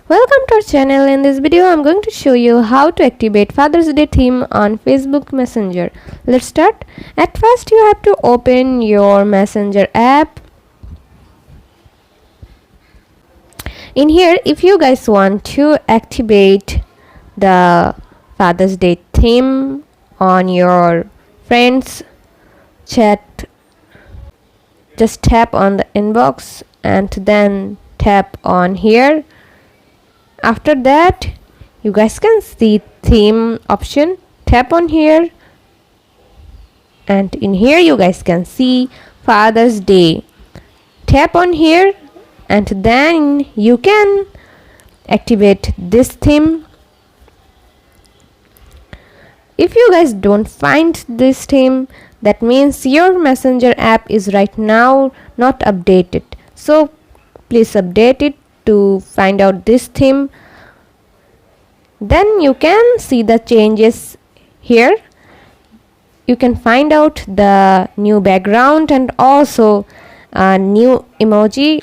Welcome to our channel. In this video I'm going to show you how to activate Father's Day theme on Facebook Messenger. Let's start. At first you have to open your Messenger app. In here, if you guys want to activate the Father's Day theme on your friends chat, just tap on the inbox and then tap on here. After that, you guys can see theme option. Tap on here, and in here you guys can see Father's Day. Tap on here, and then you can activate this theme. If you guys don't find this theme, that means your Messenger app is right now not updated. So please update it to find out this theme. Then you can see the changes here. You can find out the new background and also a new emoji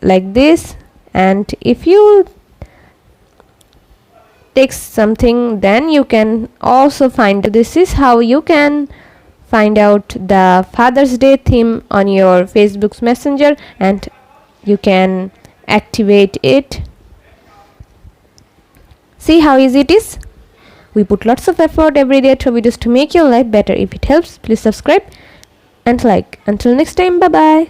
like this. And if you text something, then you can also find. This is how you can find out the Father's Day theme on your Facebook's Messenger, and you can activate it. See how easy it is? We put lots of effort every day through videos to make your life better. If it helps, please subscribe and like. Until next time, bye bye.